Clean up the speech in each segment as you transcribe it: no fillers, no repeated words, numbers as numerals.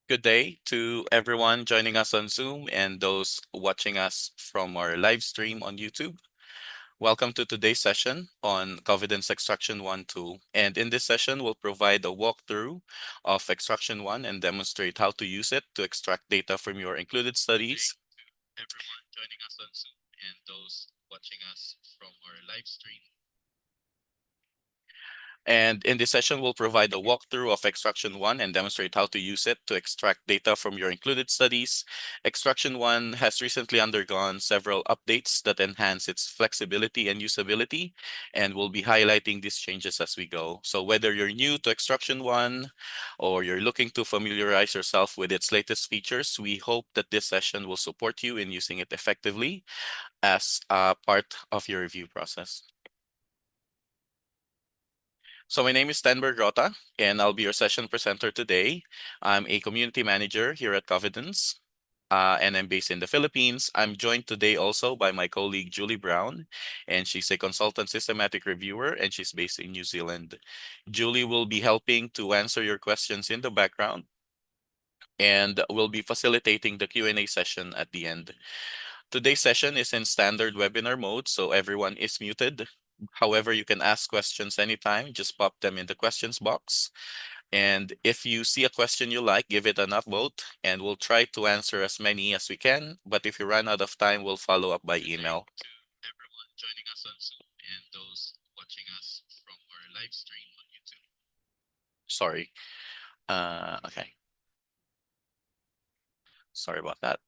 Good day to everyone joining us on Zoom and those watching us from our live stream on YouTube. Welcome to today's session on Covidence Extraction 1 tool. And in this session, we'll provide a walkthrough of Extraction 1 and demonstrate how to use it to extract data from your included studies. Everyone joining us on Zoom and those watching us from our live stream. And in this session, we'll provide a walkthrough of Extraction 1 and demonstrate how to use it to extract data from your included studies. Extraction 1 has recently undergone several updates that enhance its flexibility and usability, and we'll be highlighting these changes as we go. So whether you're new to Extraction 1 or you're looking to familiarize yourself with its latest features, we hope that this session will support you in using it effectively as a part of your review process. So my name is Stenberg Rota, and I'll be your session presenter today. I'm a community manager here at Covidence, and I'm based in the Philippines. I'm joined today also by my colleague Julie Brown, and she's a consultant systematic reviewer, and she's based in New Zealand. Julie will be helping to answer your questions in the background, and will be facilitating the Q&A session at the end. Today's session is in standard webinar mode, so everyone is muted. However, you can ask questions anytime. Just pop them in the questions box. And if you see a question you like, give it an upvote, and we'll try to answer as many as we can. But if you run out of time, we'll follow up by email. To everyone joining us on Zoom and those watching us from our live stream on YouTube. Sorry. Okay. Sorry about that.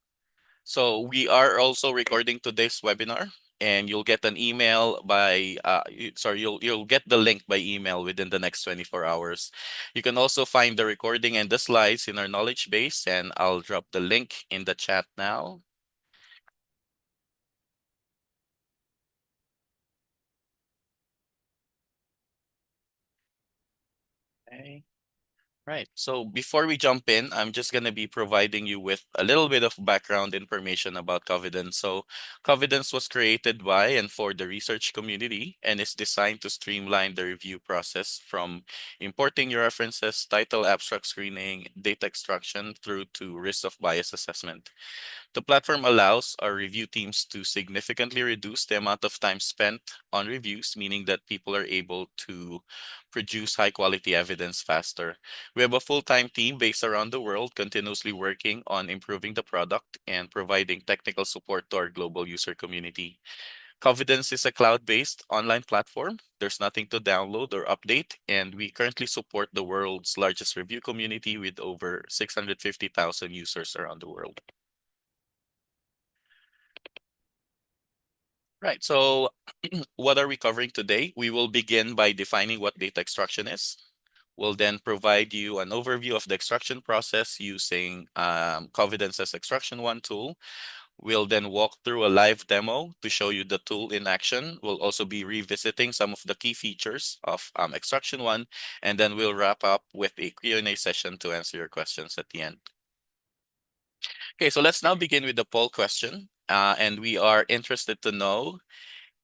So we are also recording today's webinar, and you'll get an email by you'll get the link by email within the next 24 hours. You can also find the recording and the slides in our knowledge base, and I'll drop the link in the chat now. Okay. Right. So before we jump in, I'm just going to be providing you with a little bit of background information about Covidence. So Covidence was created by and for the research community and is designed to streamline the review process from importing your references, title abstract screening, data extraction through to risk of bias assessment. The platform allows our review teams to significantly reduce the amount of time spent on reviews, meaning that people are able to produce high quality evidence faster. We have a full-time team based around the world, continuously working on improving the product and providing technical support to our global user community. Covidence is a cloud-based online platform. There's nothing to download or update, and we currently support the world's largest review community with over 650,000 users around the world. Right. So what are we covering today? We will begin by defining what data extraction is. We'll then provide you an overview of the extraction process using Covidence's Extraction 1 tool. We'll then walk through a live demo to show you the tool in action. We'll also be revisiting some of the key features of Extraction 1, and then we'll wrap up with a Q&A session to answer your questions at the end. Okay, so let's now begin with the poll question. And we are interested to know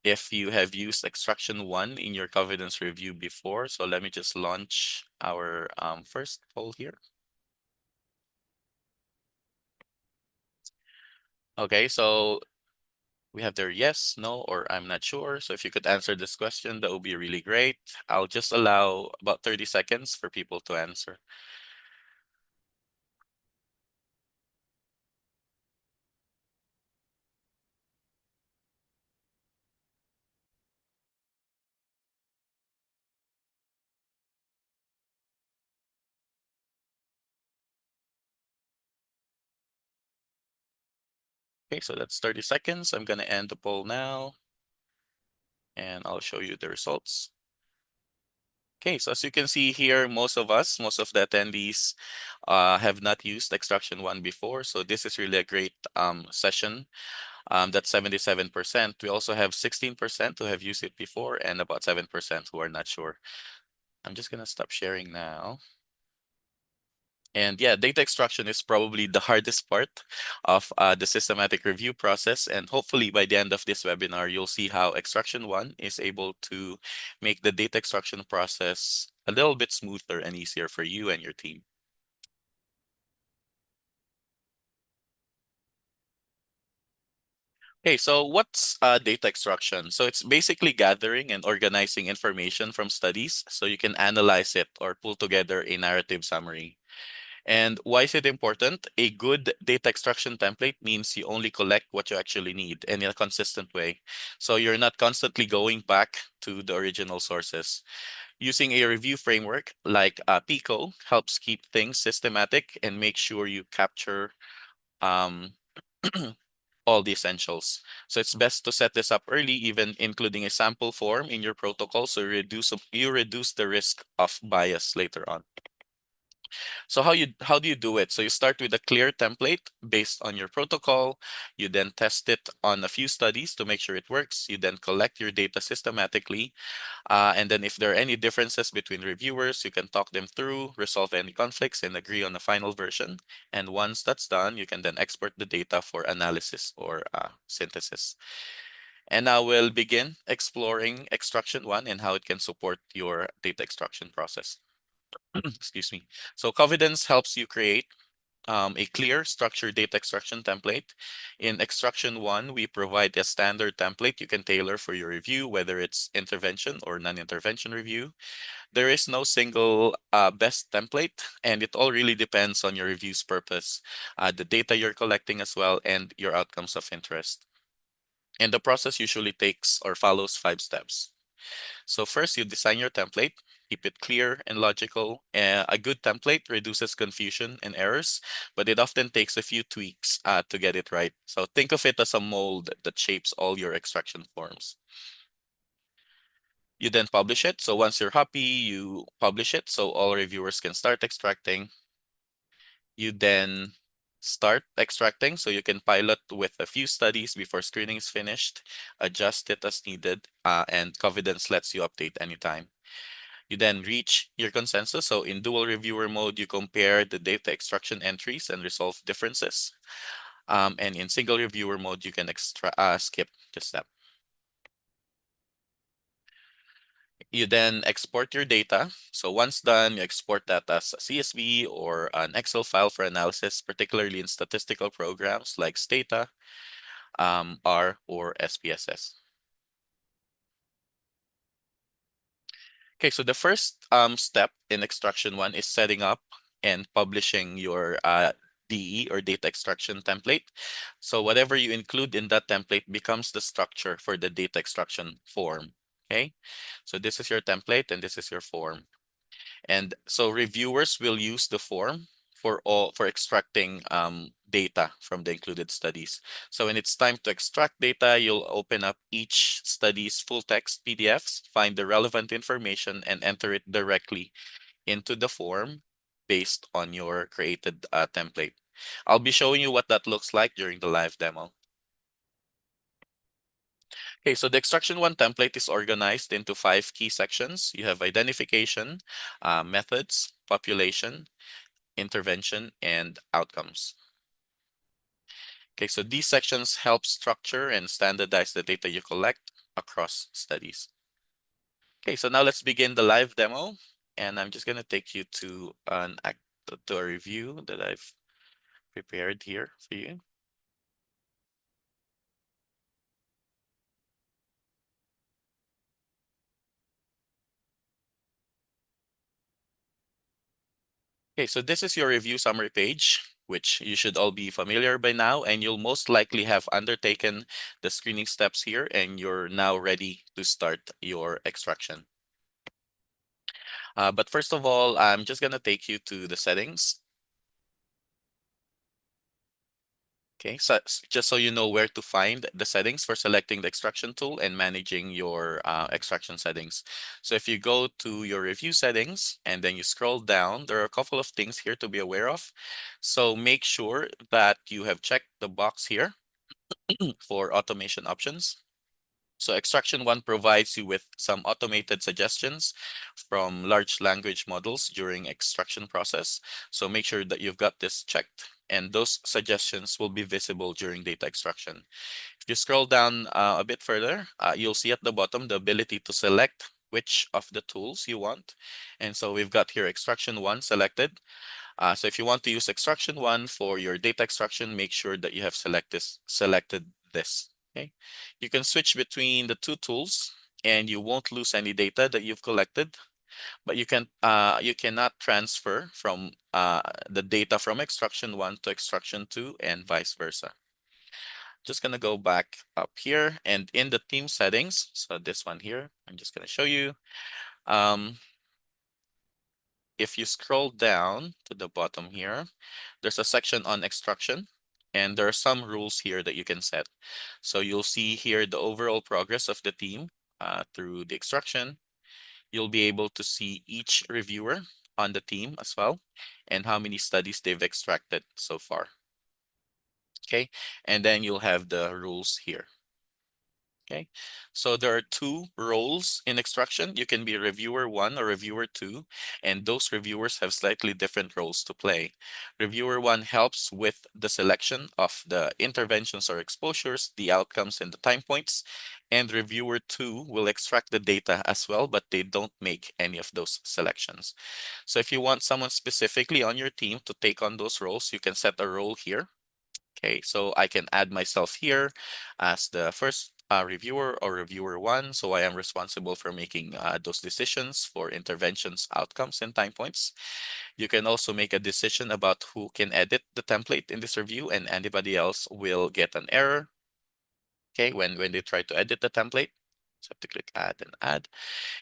if you have used Extraction 1 in your Covidence review before. So let me just launch our first poll here. Okay, so we have there yes, no, or I'm not sure. So if you could answer this question, that would be really great. I'll just allow about 30 seconds for people to answer. Okay, so that's 30 seconds. I'm gonna end the poll now, and I'll show you the results. Okay, so as you can see here, most of the attendees have not used Extraction 1 before. So this is really a great session. That's 77%. We also have 16% who have used it before and about 7% who are not sure. I'm just gonna stop sharing now. And yeah, data extraction is probably the hardest part of the systematic review process. And hopefully by the end of this webinar, you'll see how Extraction 1 is able to make the data extraction process a little bit smoother and easier for you and your team. Okay, so what's data extraction? So it's basically gathering and organizing information from studies so you can analyze it or pull together a narrative summary. And why is it important? A good data extraction template means you only collect what you actually need and in a consistent way. So you're not constantly going back to the original sources. Using a review framework like PICO helps keep things systematic and make sure you capture um, all the essentials. So it's best to set this up early, even including a sample form in your protocol, so you reduce the risk of bias later on. So how do you do it? So you start with a clear template based on your protocol. You then test it on a few studies to make sure it works. You then collect your data systematically. And then if there are any differences between reviewers, you can talk them through, resolve any conflicts, and agree on a final version. And once that's done, you can then export the data for analysis or synthesis. And now we'll begin exploring extraction one and how it can support your data extraction process. Excuse me. So Covidence helps you create a clear structured data extraction template. In extraction one, we provide a standard template you can tailor for your review, whether it's intervention or non-intervention review. There is no single best template, and it all really depends on your review's purpose, the data you're collecting as well, and your outcomes of interest. And the process usually takes or follows 5 steps. So first, you design your template, keep it clear and logical. A good template reduces confusion and errors, but it often takes a few tweaks to get it right. So think of it as a mold that shapes all your extraction forms. You then publish it. So once you're happy, you publish it so all reviewers can start extracting. You then start extracting so you can pilot with a few studies before screening is finished, adjust it as needed, and Covidence lets you update anytime. You then reach your consensus. So in dual reviewer mode, you compare the data extraction entries and resolve differences. And in single reviewer mode, you can skip the step. You then export your data. So once done, you export that as a CSV or an Excel file for analysis, particularly in statistical programs like Stata, R, or SPSS. Okay, so the first step in extraction one is setting up and publishing your DE or data extraction template. So whatever you include in that template becomes the structure for the data extraction form. Okay, so this is your template and this is your form. And so reviewers will use the form for extracting data from the included studies. So when it's time to extract data, you'll open up each study's full text PDFs, find the relevant information, and enter it directly into the form based on your created template. I'll be showing you what that looks like during the live demo. Okay, so the extraction one template is organized into 5 key sections. You have identification, methods, population, intervention, and outcomes. Okay, so these sections help structure and standardize the data you collect across studies. Okay, so now let's begin the live demo. And I'm just gonna take you to to a review that I've prepared here for you. Okay, so this is your review summary page, which you should all be familiar by now, and you'll most likely have undertaken the screening steps here, and you're now ready to start your extraction. But first of all, I'm just gonna take you to the settings. Okay, so just so you know where to find the settings for selecting the extraction tool and managing your extraction settings. So if you go to your review settings and then you scroll down, there are a couple of things here to be aware of. So make sure that you have checked the box here for automation options. So extraction one provides you with some automated suggestions from large language models during extraction process. So make sure that you've got this checked and those suggestions will be visible during data extraction. If you scroll down a bit further, you'll see at the bottom the ability to select which of the tools you want. And so we've got here extraction one selected. So if you want to use extraction one for your data extraction, make sure that you have selected this. Okay, you can switch between the two tools and you won't lose any data that you've collected, but you cannot transfer from the data from extraction 1 to extraction 2 and vice versa. Just gonna go back up here and in the team settings, so this one here, I'm just gonna show you. Um, if you scroll down to the bottom here, there's a section on extraction, and there are some rules here that you can set. So you'll see here the overall progress of the team through the extraction. You'll be able to see each reviewer on the team as well, and how many studies they've extracted so far. Okay, and then you'll have the rules here. Okay, so there are two roles in extraction. You can be reviewer 1 or reviewer 2, and those reviewers have slightly different roles to play. Reviewer 1 helps with the selection of the interventions or exposures, the outcomes, and the time points. And reviewer 2 will extract the data as well, but they don't make any of those selections. So if you want someone specifically on your team to take on those roles, you can set a role here. Okay, so I can add myself here as the first reviewer or reviewer 1. So I am responsible for making those decisions for interventions, outcomes, and time points. You can also make a decision about who can edit the template in this review, and anybody else will get an error, okay, when they try to edit the template. So I have to click add and add.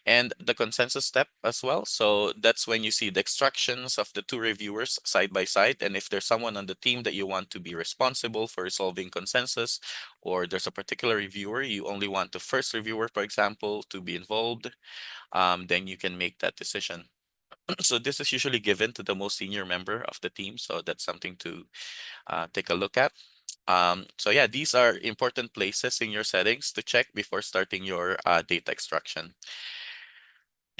And the consensus step as well. So that's when you see the extractions of the two reviewers side by side. And if there's someone on the team that you want to be responsible for resolving consensus, or there's a particular reviewer, you only want the first reviewer, for example, to be involved, then you can make that decision. So this is usually given to the most senior member of the team. So that's something to take a look at. So yeah, these are important places in your settings to check before starting your data extraction.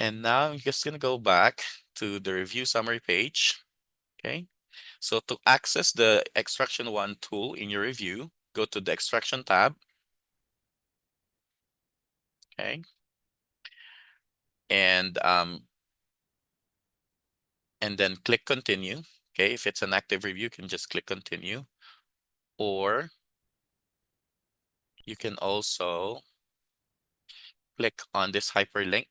And now I'm just going to go back to the review summary page. Okay. So to access the extraction 1 tool in your review, go to the extraction tab. Okay. And then click continue. Okay. If it's an active review, you can just click continue. Or you can also click on this hyperlink.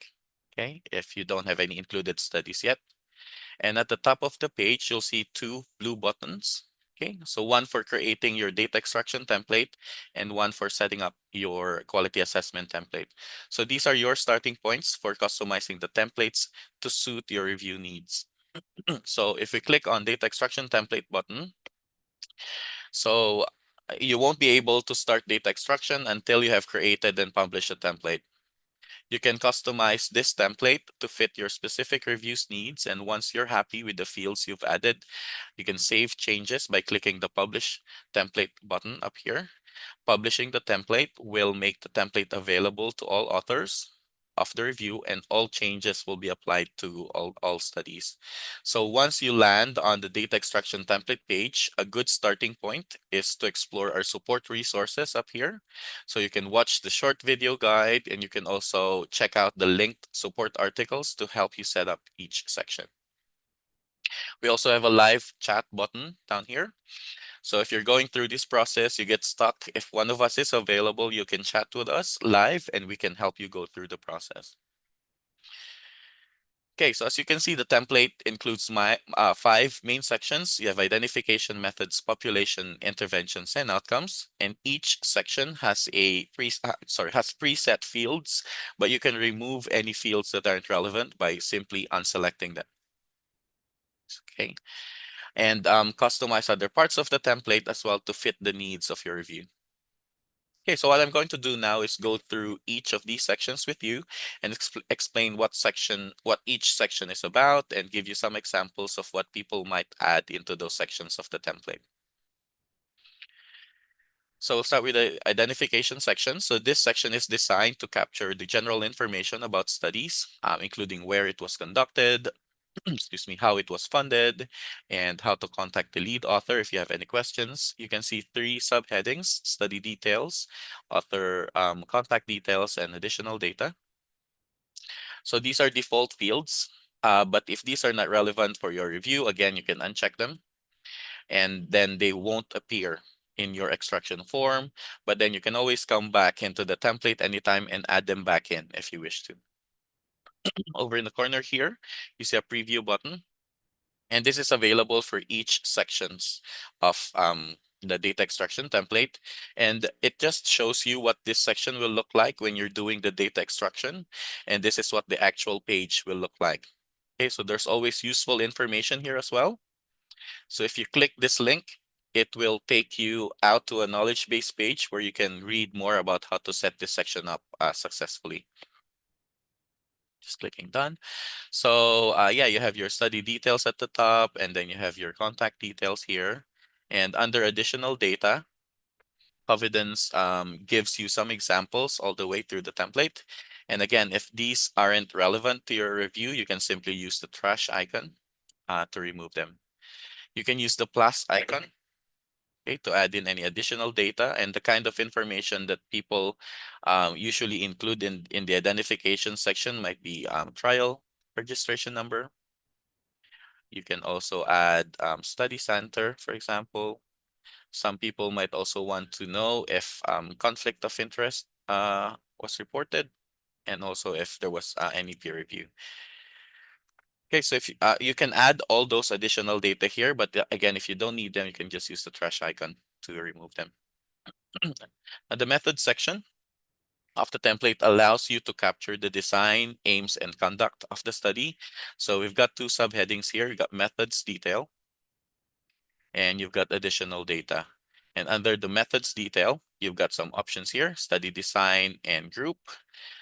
Okay. If you don't have any included studies yet. And at the top of the page, you'll see two blue buttons. Okay, so one for creating your data extraction template and one for setting up your quality assessment template. So these are your starting points for customizing the templates to suit your review needs. So if we click on data extraction template button, so you won't be able to start data extraction until you have created and published a template. You can customize this template to fit your specific reviews needs, and once you're happy with the fields you've added, you can save changes by clicking the Publish Template button up here. Publishing the template will make the template available to all authors of the review, and all changes will be applied to all studies. So once you land on the data extraction template page, a good starting point is to explore our support resources up here. So you can watch the short video guide, and you can also check out the linked support articles to help you set up each section. We also have a live chat button down here. So if you're going through this process, you get stuck, if one of us is available, you can chat with us live and we can help you go through the process. Okay, so as you can see, the template includes my 5 main sections. You have identification methods, population, interventions, and outcomes. And each section has has preset fields, but you can remove any fields that aren't relevant by simply unselecting them. Okay, and customize other parts of the template as well to fit the needs of your review. Okay, so what I'm going to do now is go through each of these sections with you and explain what each section is about, and give you some examples of what people might add into those sections of the template. So we'll start with the identification section. So this section is designed to capture the general information about studies, including where it was conducted, excuse me, how it was funded, and how to contact the lead author if you have any questions. You can see 3 subheadings: study details, author contact details, and additional data. So these are default fields, but if these are not relevant for your review, again, you can uncheck them, and then they won't appear in your extraction form, but then you can always come back into the template anytime and add them back in if you wish to. Over in the corner here, you see a preview button, and this is available for each sections of the data extraction template. And it just shows you what this section will look like when you're doing the data extraction. And this is what the actual page will look like. Okay, so there's always useful information here as well. So if you click this link, it will take you out to a knowledge base page where you can read more about how to set this section up successfully. Just clicking done. So yeah, you have your study details at the top, and then you have your contact details here. And under additional data, Covidence gives you some examples all the way through the template. And again, if these aren't relevant to your review, you can simply use the trash icon to remove them. You can use the plus icon, okay, to add in any additional data, and the kind of information that people usually include in the identification section might be trial registration number. You can also add study center, for example. Some people might also want to know if conflict of interest was reported, and also if there was any peer review. Okay, so if you can add all those additional data here, but again, if you don't need them, you can just use the trash icon to remove them. The method section of the template allows you to capture the design, aims, and conduct of the study. So we've got two subheadings here. You've got methods detail, and you've got additional data. And under the methods detail, you've got some options here, study design and group.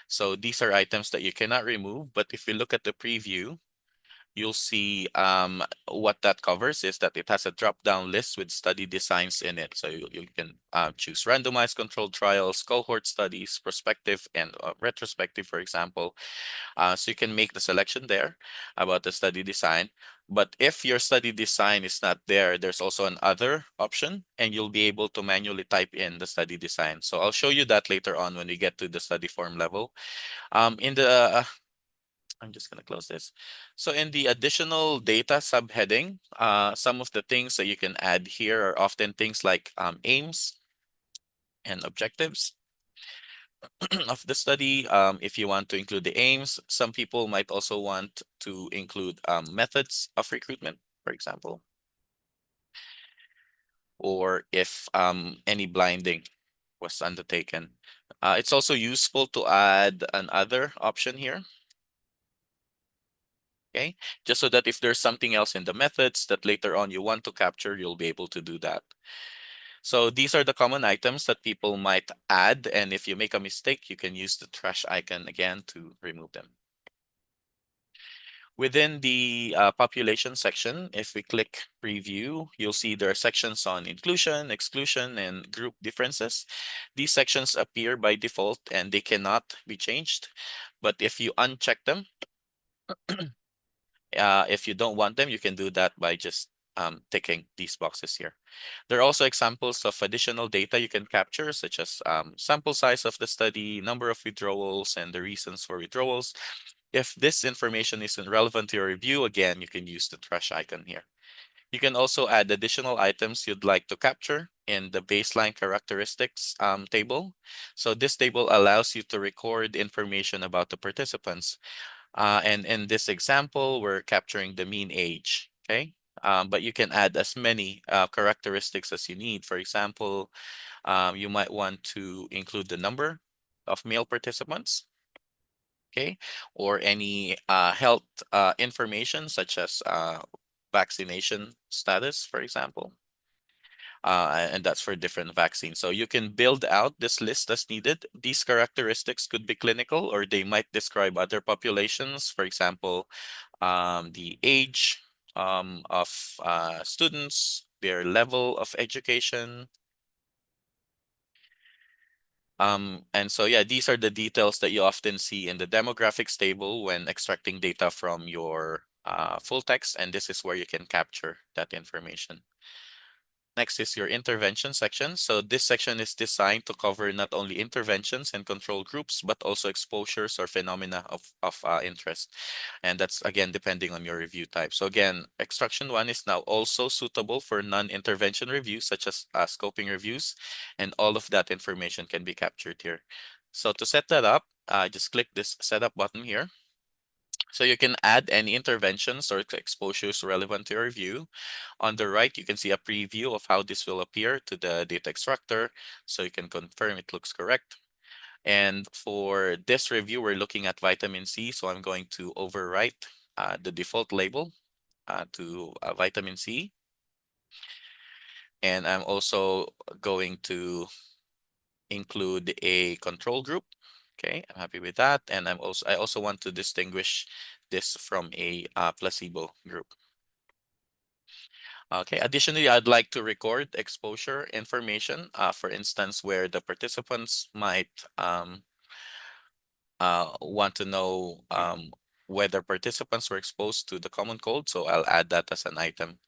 So these are items that you cannot remove, but if you look at the preview, you'll see what that covers is that it has a drop-down list with study designs in it. So you can choose randomized controlled trials, cohort studies, prospective and retrospective, for example. So you can make the selection there about the study design. But if your study design is not there, there's also an other option, and you'll be able to manually type in the study design. So I'll show you that later on when we get to the study form level. In the I'm just going to close this. So in the additional data subheading, some of the things that you can add here are often things like aims and objectives of the study. If you want to include the aims, some people might also want to include methods of recruitment, for example, or if any blinding was undertaken. It's also useful to add another option here. Okay, just so that if there's something else in the methods that later on you want to capture, you'll be able to do that. So these are the common items that people might add, and if you make a mistake, you can use the trash icon again to remove them. Within the population section, if we click preview, you'll see there are sections on inclusion, exclusion, and group differences. These sections appear by default and they cannot be changed. But if you uncheck them, if you don't want them, you can do that by just ticking these boxes here. There are also examples of additional data you can capture, such as sample size of the study, number of withdrawals, and the reasons for withdrawals. If this information isn't relevant to your review, again, you can use the trash icon here. You can also add additional items you'd like to capture in the baseline characteristics table. So this table allows you to record information about the participants. And in this example, we're capturing the mean age, okay? But you can add as many characteristics as you need. For example, you might want to include the number of male participants, okay? Or any health information such as vaccination status, for example. And that's for different vaccines. So you can build out this list as needed. These characteristics could be clinical, or they might describe other populations. For example, the age of students, their level of education. And so, yeah, these are the details that you often see in the demographics table when extracting data from your full text, and this is where you can capture that information. Next is your intervention section. So this section is designed to cover not only interventions and control groups, but also exposures or phenomena of interest. And that's again depending on your review type. So again, extraction one is now also suitable for non-intervention reviews, such as scoping reviews, and all of that information can be captured here. So to set that up, just click this setup button here. So you can add any interventions or exposures relevant to your review. On the right, you can see a preview of how this will appear to the data extractor, so you can confirm it looks correct. And for this review, we're looking at vitamin C, so I'm going to overwrite the default label to vitamin C. And I'm also going to include a control group. Okay, I'm happy with that. And I also want to distinguish this from a placebo group. Okay, additionally, I'd like to record exposure information, for instance, where the participants might want to know whether participants were exposed to the common cold. So I'll add that as an item.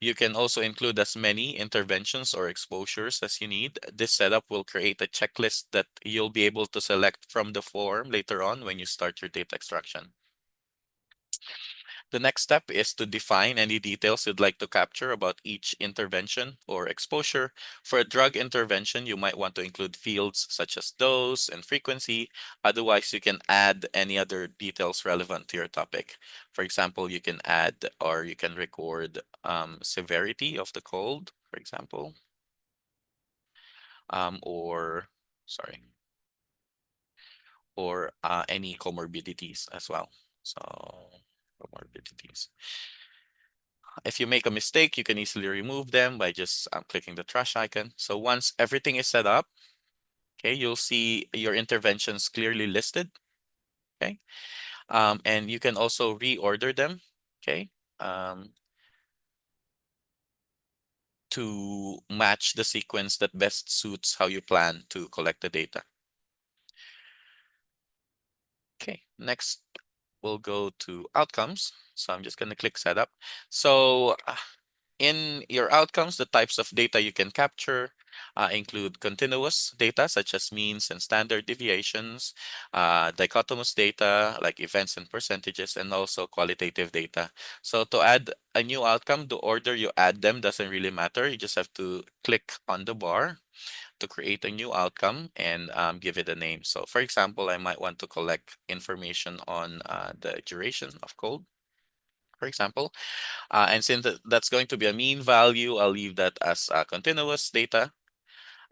You can also include as many interventions or exposures as you need. This setup will create a checklist that you'll be able to select from the form later on when you start your data extraction. The next step is to define any details you'd like to capture about each intervention or exposure. For a drug intervention, you might want to include fields such as dose and frequency. Otherwise, you can add any other details relevant to your topic. For example, you can add or you can record severity of the cold, for example, or sorry, or any comorbidities as well. So comorbidities. If you make a mistake, you can easily remove them by just clicking the trash icon. So once everything is set up, okay, you'll see your interventions clearly listed, okay? And you can also reorder them, okay, to match the sequence that best suits how you plan to collect the data. Okay, next we'll go to outcomes. So I'm just going to click setup. So in your outcomes, the types of data you can capture include continuous data such as means and standard deviations, dichotomous data like events and percentages, and also qualitative data. So to add a new outcome, the order you add them doesn't really matter. You just have to click on the bar to create a new outcome and give it a name. So for example, I might want to collect information on the duration of cold, for example. And since that's going to be a mean value, I'll leave that as continuous data.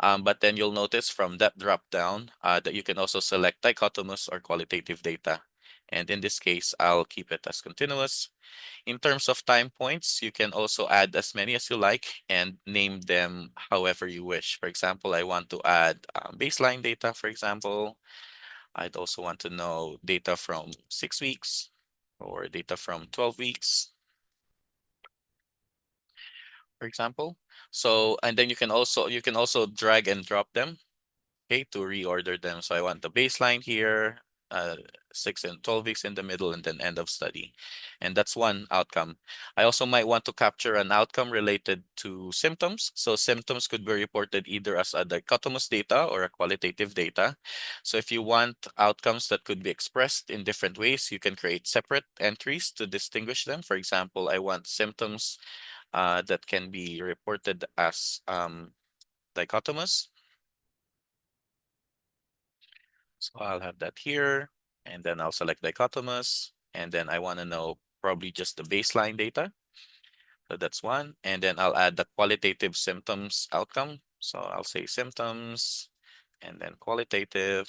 But then you'll notice from that drop down that you can also select dichotomous or qualitative data. And in this case, I'll keep it as continuous. In terms of time points, you can also add as many as you like and name them however you wish. For example, I want to add baseline data, for example. I'd also want to know data from 6 weeks or data from 12 weeks, for example. So, and then you can also drag and drop them, okay, to reorder them. So I want the baseline here, 6 and 12 weeks in the middle, and then end of study. And that's one outcome. I also might want to capture an outcome related to symptoms. So symptoms could be reported either as a dichotomous data or a qualitative data. So if you want outcomes that could be expressed in different ways, you can create separate entries to distinguish them. For example, I want symptoms that can be reported as dichotomous. So I'll have that here, and then I'll select dichotomous, and then I want to know probably just the baseline data. So that's one. And then I'll add the qualitative symptoms outcome. So I'll say symptoms and then qualitative,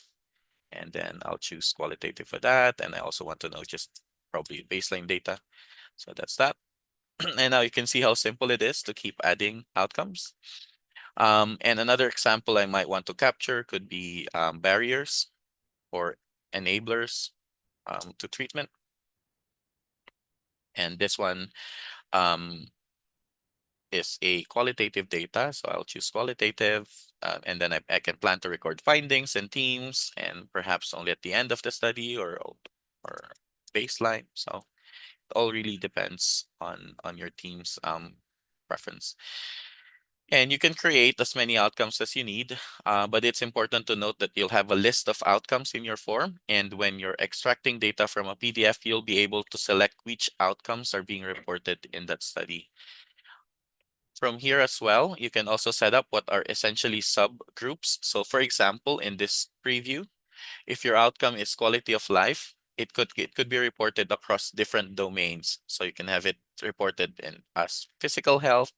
and then I'll choose qualitative for that. And I also want to know just probably baseline data. So that's that. And now you can see how simple it is to keep adding outcomes. And another example I might want to capture could be barriers or enablers to treatment. And this one is a qualitative data. So I'll choose qualitative, and then I can plan to record findings and themes, and perhaps only at the end of the study or baseline. So it all really depends on your team's preference. And you can create as many outcomes as you need, but it's important to note that you'll have a list of outcomes in your form. And when you're extracting data from a PDF, you'll be able to select which outcomes are being reported in that study. From here as well, you can also set up what are essentially subgroups. So for example, in this preview, if your outcome is quality of life, it could be reported across different domains. So you can have it reported in as physical health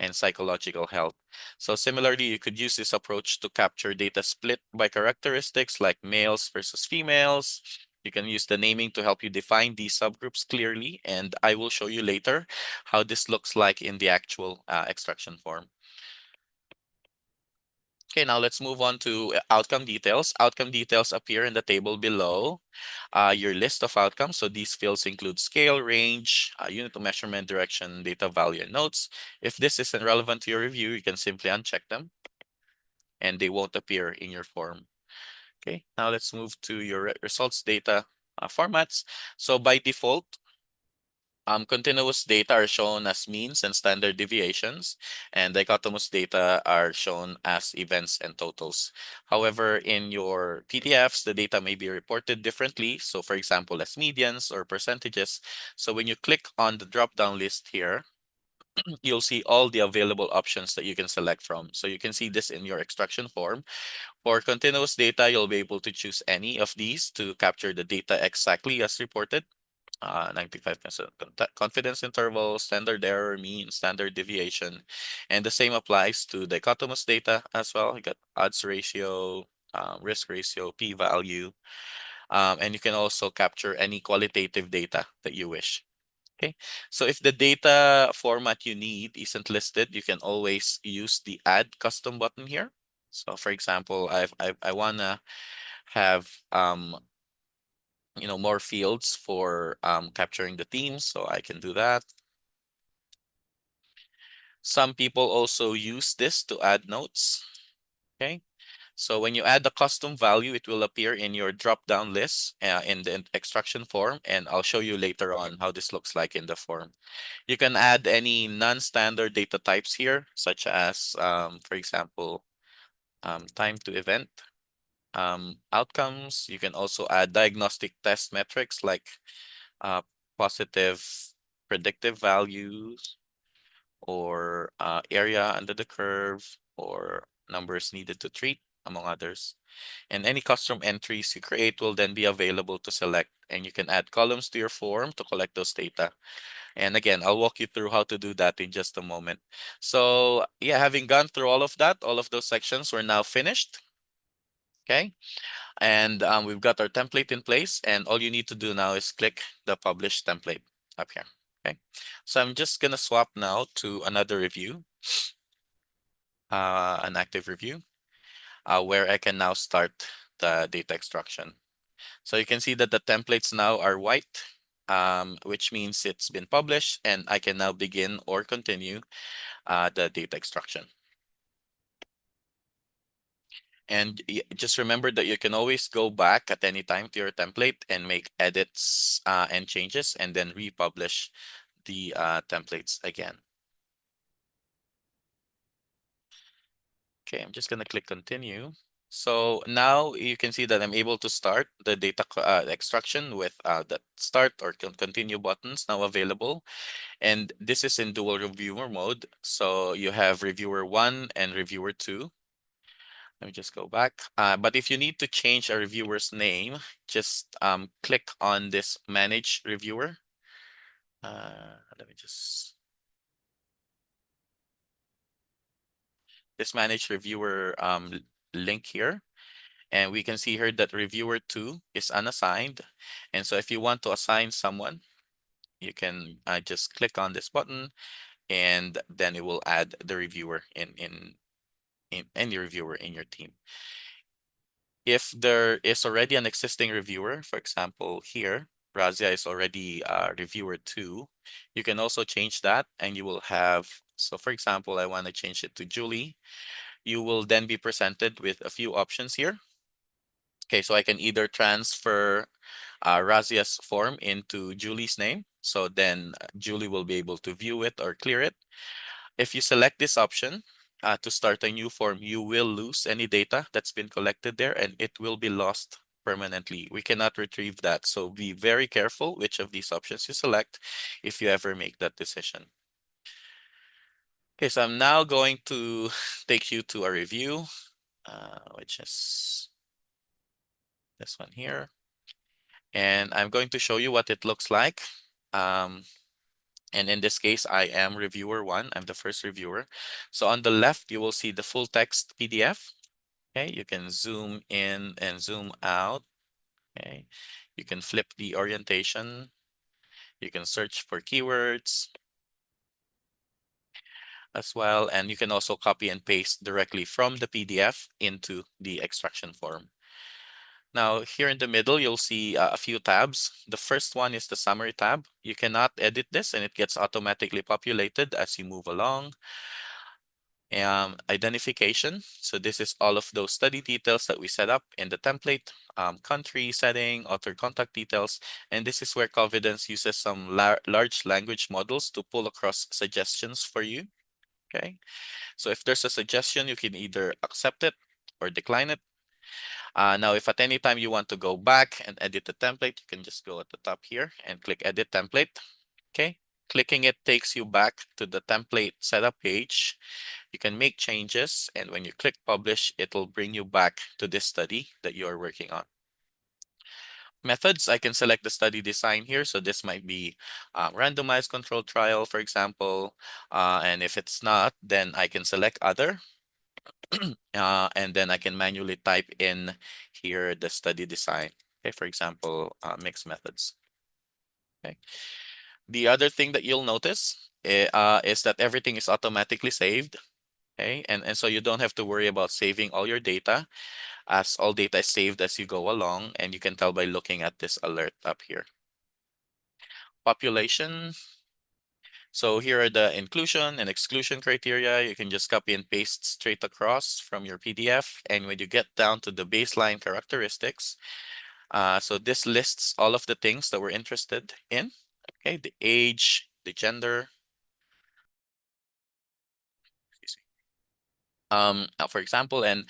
and psychological health. So similarly, you could use this approach to capture data split by characteristics like males versus females. You can use the naming to help you define these subgroups clearly, and I will show you later how this looks like in the actual extraction form. Okay, now let's move on to outcome details. Outcome details appear in the table below your list of outcomes. So these fields include scale, range, unit of measurement, direction, data value, and notes. If this isn't relevant to your review, you can simply uncheck them and they won't appear in your form. Okay, now let's move to your results data formats. So by default, continuous data are shown as means and standard deviations, and dichotomous data are shown as events and totals. However, in your PDFs, the data may be reported differently. So for example, as medians or percentages. So when you click on the drop-down list here, you'll see all the available options that you can select from. So you can see this in your extraction form. For continuous data, you'll be able to choose any of these to capture the data exactly as reported. 95% confidence interval, standard error, mean, standard deviation. And the same applies to dichotomous data as well. You got odds ratio, risk ratio, p-value, and you can also capture any qualitative data that you wish. Okay, so if the data format you need isn't listed, you can always use the add custom button here. So for example, I wanna have more fields for capturing the themes, so I can do that. Some people also use this to add notes. Okay, so when you add the custom value, it will appear in your drop-down list in the extraction form, and I'll show you later on how this looks like in the form. You can add any non-standard data types here, such as, for example, time to event, outcomes. You can also add diagnostic test metrics like uh, positive predictive values or area under the curve or numbers needed to treat, among others. And any custom entries you create will then be available to select, and you can add columns to your form to collect those data. And again, I'll walk you through how to do that in just a moment. So yeah, having gone through all of that, all of those sections, we're now finished. Okay. And we've got our template in place, and all you need to do now is click the publish template up here. Okay, so I'm just gonna swap now to another review, an active review, where I can now start the data extraction. So you can see that the templates now are white, which means it's been published, and I can now begin or continue the data extraction. And just remember that you can always go back at any time to your template and make edits and changes and then republish the templates again. Okay, I'm just going to click continue. So now you can see that I'm able to start the data extraction with the start or continue buttons now available. And this is in dual reviewer mode. So you have reviewer 1 and reviewer 2. Let me just go back. But if you need to change a reviewer's name, just click on this manage reviewer. Let me just this manage reviewer link here. And we can see here that reviewer 2 is unassigned. And so if you want to assign someone, you can just click on this button and then it will add the reviewer in any reviewer in your team. If there is already an existing reviewer, for example, here, Razia is already reviewer 2, you can also change that and you will have, so for example, I want to change it to Julie. You will then be presented with a few options here. Okay, so I can either transfer Razia's form into Julie's name. So then Julie will be able to view it or clear it. If you select this option, to start a new form, you will lose any data that's been collected there and it will be lost permanently. We cannot retrieve that. So be very careful which of these options you select if you ever make that decision. Okay, so I'm now going to take you to a review, which is this one here. And I'm going to show you what it looks like. Um, and in this case, I am reviewer one. I'm the first reviewer. So on the left, you will see the full text PDF. Okay, you can zoom in and zoom out. Okay, you can flip the orientation. You can search for keywords as well. And you can also copy and paste directly from the PDF into the extraction form. Now, here in the middle, you'll see a few tabs. The first one is the summary tab. You cannot edit this and it gets automatically populated as you move along. Identification. So this is all of those study details that we set up in the template, country, setting, author contact details. And this is where Covidence uses some large language models to pull across suggestions for you. Okay. So if there's a suggestion, you can either accept it or decline it. Now, if at any time you want to go back and edit the template, you can just go at the top here and click Edit Template. Okay. Clicking it takes you back to the template setup page. You can make changes, and when you click Publish, it'll bring you back to this study that you are working on. Methods, I can select the study design here. So this might be randomized controlled trial, for example. And if it's not, then I can select other. And then I can manually type in here the study design. Okay, for example, mixed methods. Okay. The other thing that you'll notice is that everything is automatically saved. Okay, and so you don't have to worry about saving all your data, as all data is saved as you go along, and you can tell by looking at this alert up here. Population. So here are the inclusion and exclusion criteria. You can just copy and paste straight across from your PDF. And when you get down to the baseline characteristics, so this lists all of the things that we're interested in. Okay, the age, the gender. Excuse me. For example, and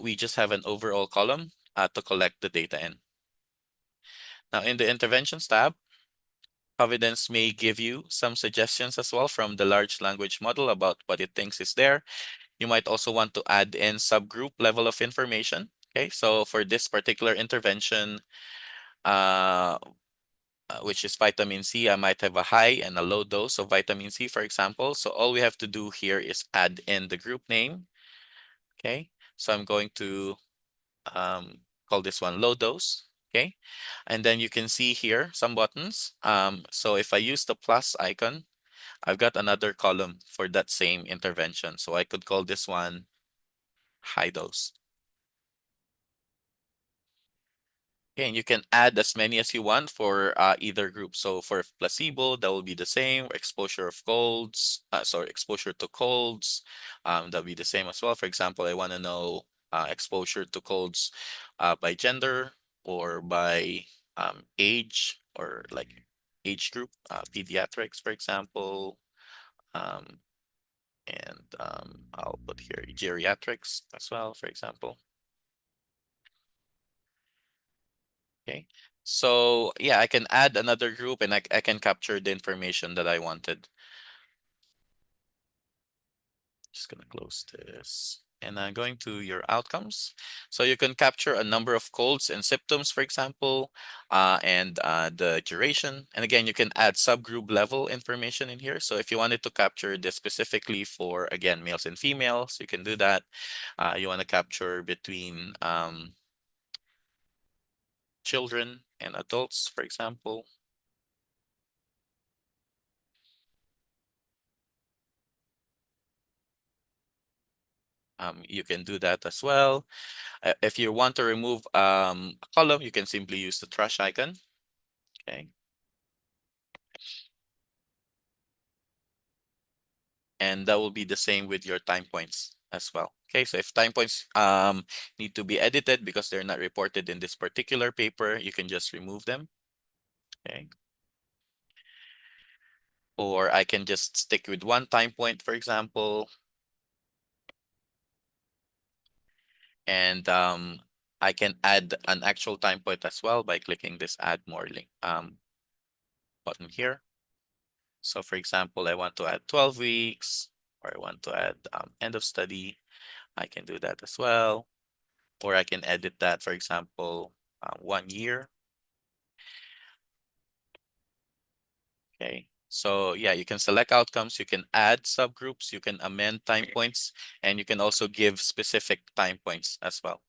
we just have an overall column to collect the data in. Now in the interventions tab, Covidence may give you some suggestions as well from the large language model about what it thinks is there. You might also want to add in subgroup level of information. Okay, so for this particular intervention, which is vitamin C, I might have a high and a low dose of vitamin C, for example. So all we have to do here is add in the group name. Okay, so I'm going to call this one low dose. Okay, and then you can see here some buttons. So if I use the plus icon, I've got another column for that same intervention. So I could call this one high dose. Okay, and you can add as many as you want for either group. So for placebo, that will be the same. Exposure of colds, sorry, exposure to colds, that'll be the same as well. For example, I want to know exposure to colds by gender or by age or like age group, pediatrics, for example. Um, and I'll put here geriatrics as well, for example. Okay, so yeah, I can add another group and I can capture the information that I wanted. Just gonna close this. And I'm going to your outcomes. So you can capture a number of colds and symptoms, for example, and the duration. And again, you can add subgroup level information in here. So if you wanted to capture this specifically for, again, males and females, you can do that. You want to capture between children and adults, for example. You can do that as well. If you want to remove a column, you can simply use the trash icon. Okay. And that will be the same with your time points as well. Okay, so if time points need to be edited because they're not reported in this particular paper, you can just remove them. Okay. Or I can just stick with one time point, for example. And I can add an actual time point as well by clicking this add more link button here. So for example, I want to add 12 weeks, or I want to add end of study. I can do that as well. Or I can edit that, for example, 1 year. Okay. So yeah, you can select outcomes, you can add subgroups, you can amend time points, and you can also give specific time points as well.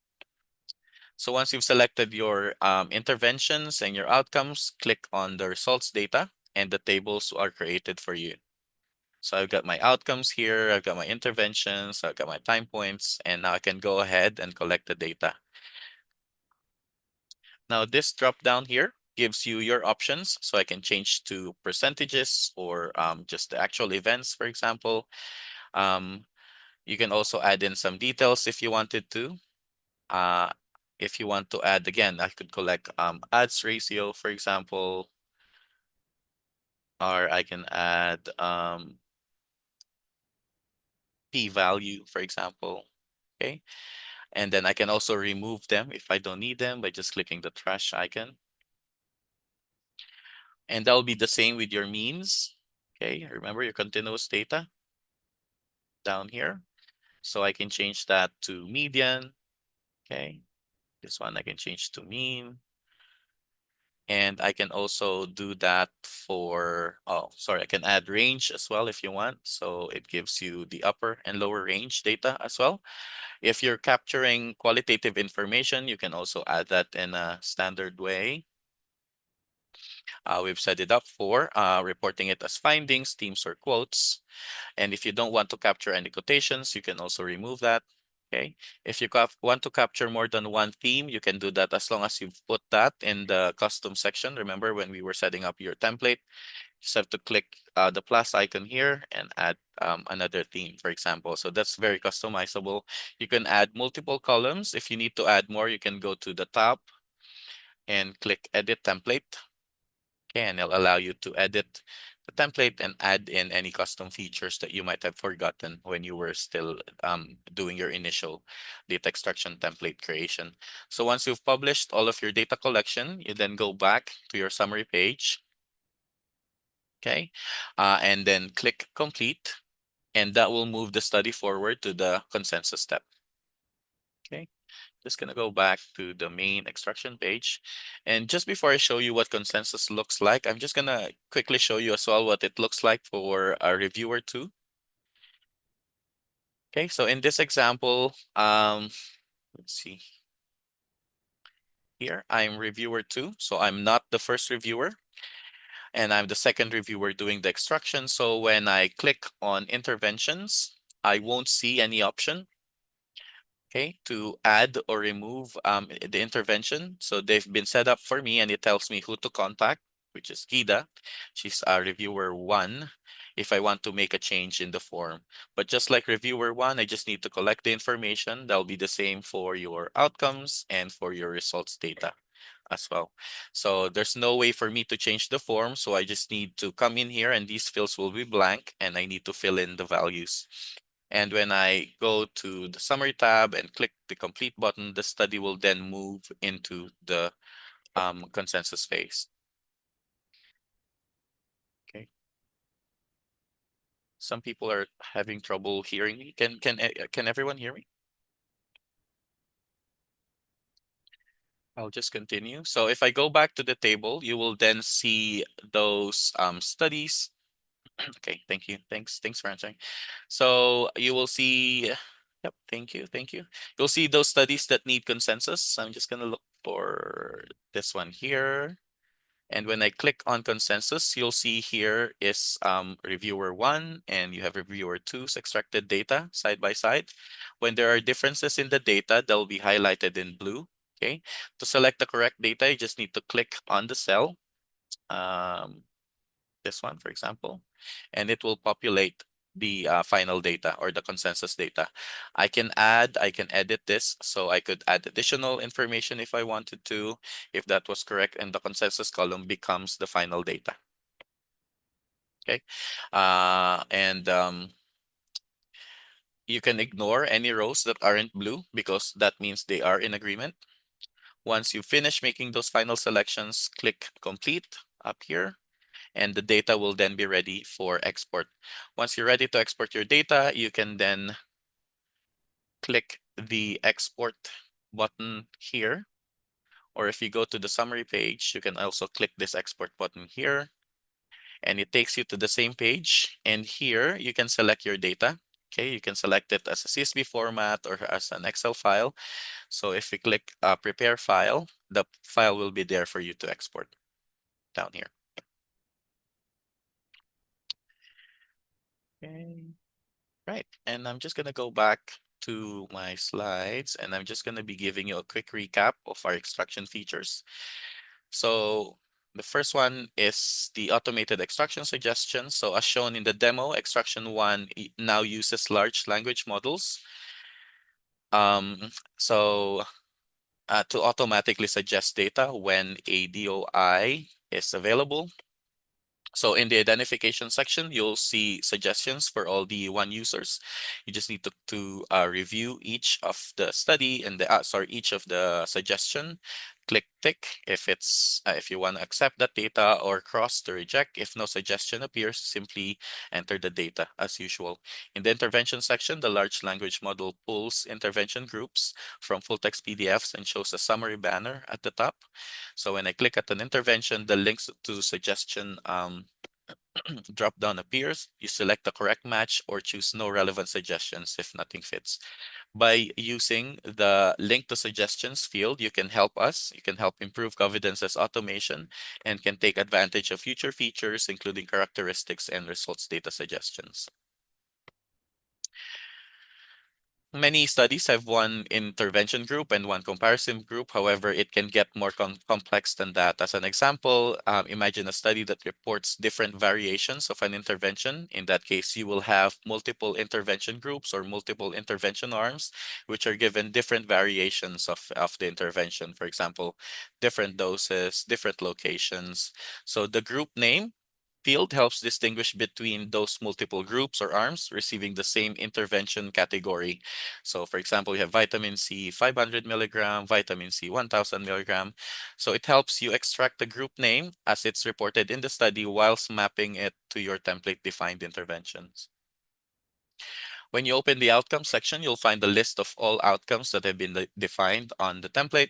So once you've selected your interventions and your outcomes, click on the results data and the tables are created for you. So I've got my outcomes here, I've got my interventions, I've got my time points, and now I can go ahead and collect the data. Now this drop down here gives you your options. So I can change to percentages or just the actual events, for example. Um, you can also add in some details if you wanted to. Uh, if you want to add, again, I could collect odds ratio, for example, or I can add p-value, for example. Okay. And then I can also remove them if I don't need them by just clicking the trash icon. And that will be the same with your means. Okay, remember your continuous data down here. So I can change that to median. Okay, this one I can change to mean. And I can also do that for, oh, sorry, I can add range as well if you want. So it gives you the upper and lower range data as well. If you're capturing qualitative information, you can also add that in a standard way. We've set it up for reporting it as findings, themes, or quotes. And if you don't want to capture any quotations, you can also remove that. Okay. If you want to capture more than one theme, you can do that as long as you've put that in the custom section. Remember when we were setting up your template, you just have to click the plus icon here and add another theme, for example. So that's very customizable. You can add multiple columns. If you need to add more, you can go to the top and click edit template. Okay, and it'll allow you to edit the template and add in any custom features that you might have forgotten when you were still doing your initial data extraction template creation. So once you've published all of your data collection, you then go back to your summary page. Okay, and then click complete, and that will move the study forward to the consensus step. Okay. Just gonna go back to the main extraction page. And just before I show you what consensus looks like, I'm just gonna quickly show you as well what it looks like for a reviewer two. Okay, so in this example, let's see. Here, I'm reviewer two, so I'm not the first reviewer, and I'm the second reviewer doing the extraction. So when I click on interventions, I won't see any option, okay, to add or remove the intervention. So they've been set up for me and it tells me who to contact, which is Gida. She's reviewer one if I want to make a change in the form. But just like reviewer one, I just need to collect the information. That'll be the same for your outcomes and for your results data as well. So there's no way for me to change the form. So I just need to come in here and these fields will be blank and I need to fill in the values. And when I go to the summary tab and click the complete button, the study will then move into the consensus phase. Okay. Some people are having trouble hearing me. Can everyone hear me? I'll just continue. So if I go back to the table, you will then see those studies. Okay, thank you. Thanks for answering. So you will see, yep, thank you. You'll see those studies that need consensus. I'm just gonna look for this one here. And when I click on consensus, you'll see here is reviewer one and you have reviewer two's extracted data side by side. When there are differences in the data, they'll be highlighted in blue. Okay. To select the correct data, you just need to click on the cell. This one, for example, and it will populate the final data or the consensus data. I can edit this. So I could add additional information if I wanted to, if that was correct, and the consensus column becomes the final data. Okay. And You can ignore any rows that aren't blue because that means they are in agreement. Once you finish making those final selections, click complete up here, and the data will then be ready for export. Once you're ready to export your data, you can then click the export button here. Or if you go to the summary page, you can also click this export button here, and it takes you to the same page. And here you can select your data. Okay, you can select it as a CSV format or as an Excel file. So if we click prepare file, the file will be there for you to export down here. Okay. Right, and I'm just gonna go back to my slides, and I'm just gonna be giving you a quick recap of our extraction features. So the first one is the automated extraction suggestion. So as shown in the demo, extraction one now uses large language models. Um, so to automatically suggest data when a DOI is available. So in the identification section, you'll see suggestions for all the one users. You just need to review each of the study and the each of the suggestion. Click tick if you want to accept that data, or cross to reject. If no suggestion appears, simply enter the data as usual. In the intervention section, the large language model pulls intervention groups from full text PDFs and shows a summary banner at the top. So when I click at an intervention, the links to suggestion drop down appears. You select the correct match or choose no relevant suggestions if nothing fits. By using the link to suggestions field, you can help us. You can help improve Covidence's automation and can take advantage of future features, including characteristics and results data suggestions. Many studies have one intervention group and one comparison group. However, it can get more complex than that. As an example, imagine a study that reports different variations of an intervention. In that case, you will have multiple intervention groups or multiple intervention arms, which are given different variations of the intervention. For example, different doses, different locations. So the group name field helps distinguish between those multiple groups or arms receiving the same intervention category. So for example, you have vitamin C 500 milligram, vitamin C 1000 milligram. So it helps you extract the group name as it's reported in the study whilst mapping it to your template defined interventions. When you open the outcomes section, you'll find the list of all outcomes that have been defined on the template.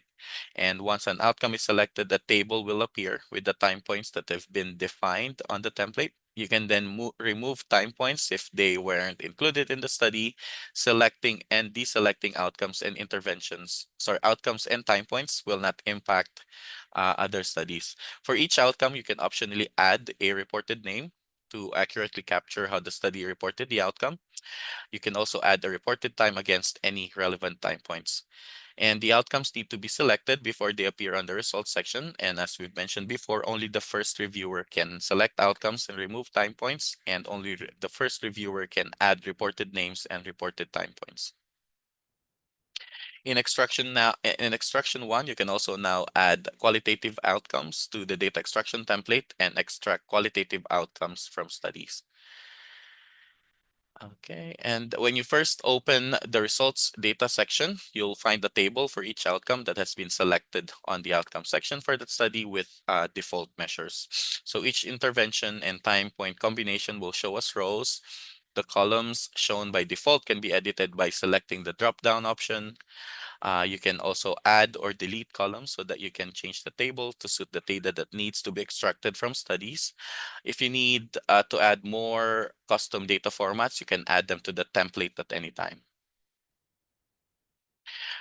And once an outcome is selected, the table will appear with the time points that have been defined on the template. You can then remove time points if they weren't included in the study, selecting and deselecting outcomes and interventions. Sorry, outcomes and time points will not impact other studies. For each outcome, you can optionally add a reported name to accurately capture how the study reported the outcome. You can also add the reported time against any relevant time points. And the outcomes need to be selected before they appear on the results section. And as we've mentioned before, only the first reviewer can select outcomes and remove time points, and only the first reviewer can add reported names and reported time points. In extraction one, you can also now add qualitative outcomes to the data extraction template and extract qualitative outcomes from studies. Okay, and when you first open the results data section, you'll find the table for each outcome that has been selected on the outcome section for that study with default measures. So each intervention and time point combination will show us rows. The columns shown by default can be edited by selecting the drop-down option. You can also add or delete columns so that you can change the table to suit the data that needs to be extracted from studies. If you need to add more custom data formats, you can add them to the template at any time.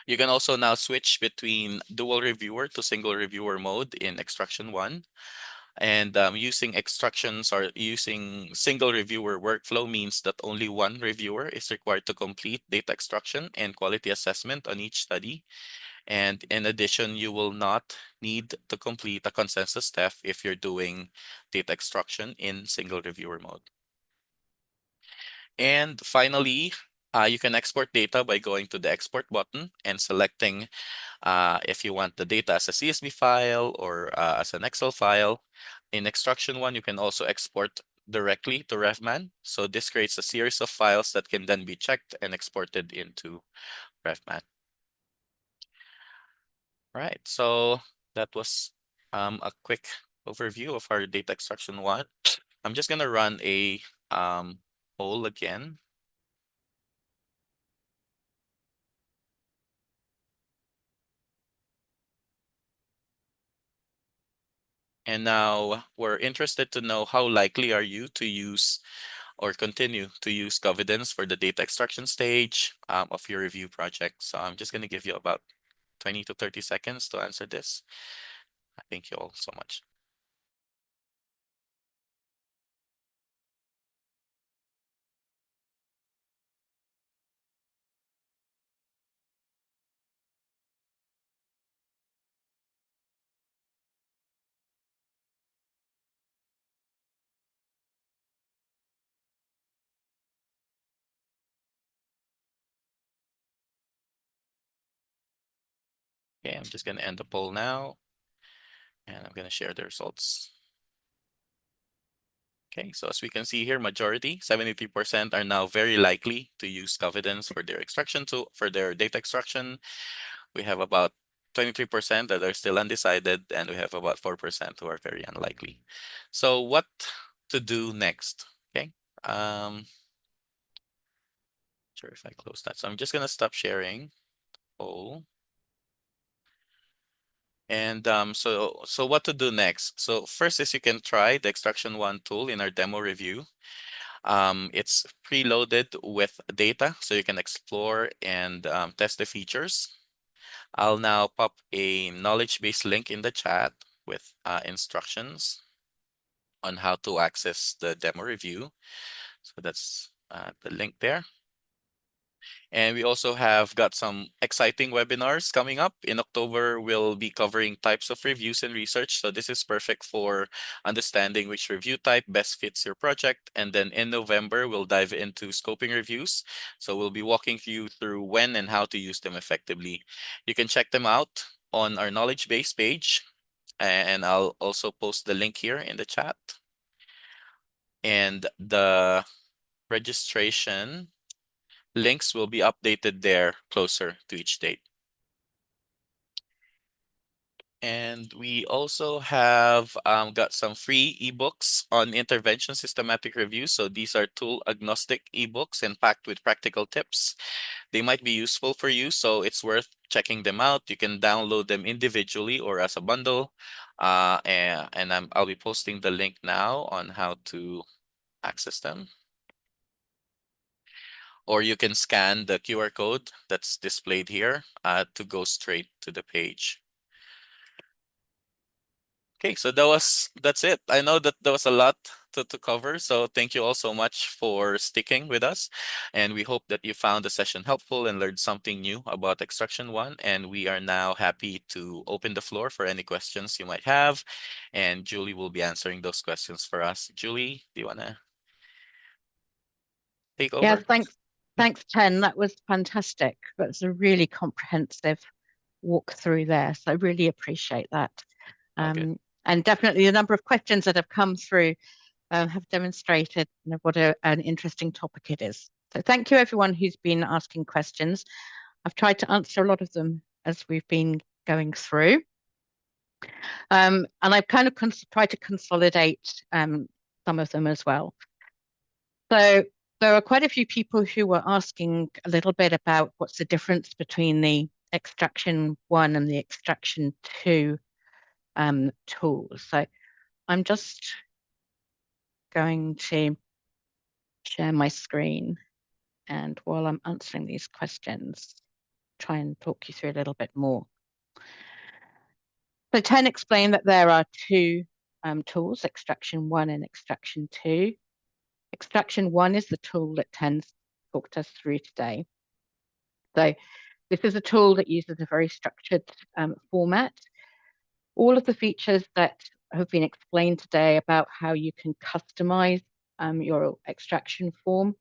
You can also now switch between dual reviewer to single reviewer mode in extraction one. And using extractions or using single reviewer workflow means that only one reviewer is required to complete data extraction and quality assessment on each study. And in addition, you will not need to complete a consensus step if you're doing data extraction in single reviewer mode. And finally, you can export data by going to the export button and selecting if you want the data as a CSV file or as an Excel file. In extraction one, you can also export directly to RevMan. So this creates a series of files that can then be checked and exported into RevMan. Right, so that was a quick overview of our data extraction one. I'm just gonna run a poll again. And now we're interested to know how likely are you to use or continue to use Covidence for the data extraction stage of your review project. So I'm just gonna give you about 20 to 30 seconds to answer this. Thank you all so much. Okay, I'm just gonna end the poll now, and I'm gonna share the results. Okay, so as we can see here, majority, 73% are now very likely to use Covidence for their extraction for their data extraction. We have about 23% that are still undecided, and we have about 4% who are very unlikely. So what to do next? Okay. Sure if I close that. So I'm just gonna stop sharing. Oh. And so what to do next? So first is you can try the extraction one tool in our demo review. It's preloaded with data, so you can explore and test the features. I'll now pop a knowledge base link in the chat with instructions on how to access the demo review. So that's the link there. And we also have got some exciting webinars coming up. In October, we'll be covering types of reviews and research. So this is perfect for understanding which review type best fits your project. And then in November, we'll dive into scoping reviews. So we'll be walking you through when and how to use them effectively. You can check them out on our knowledge base page. And I'll also post the link here in the chat. And the registration links will be updated there closer to each date. And we also have got some free ebooks on intervention systematic review. So these are tool agnostic ebooks and packed with practical tips. They might be useful for you, so it's worth checking them out. You can download them individually or as a bundle. And I'll be posting the link now on how to access them. Or you can scan the QR code that's displayed here to go straight to the page. Okay, so that's it. I know that there was a lot to cover, so thank you all so much for sticking with us. And we hope that you found the session helpful and learned something new about Extraction One. And we are now happy to open the floor for any questions you might have. And Julie will be answering those questions for us. Julie, do you want to take Yeah, over? thanks, Chen. That was fantastic. That's a really comprehensive walk through there. So I really appreciate that. Okay. And definitely the number of questions that have come through have demonstrated what an interesting topic it is. So thank you everyone who's been asking questions. I've tried to answer a lot of them as we've been going through. And I've kind of tried to consolidate some of them as well. So there are quite a few people who were asking a little bit about what's the difference between the extraction one and the extraction two tools. So I'm just going to share my screen, and while I'm answering these questions, try and talk you through a little bit more. So Chen explained that there are two tools, extraction one and extraction two. Extraction one is the tool that Ten's talked us through today. So this is a tool that uses a very structured format. All of the features that have been explained today about how you can customize your extraction form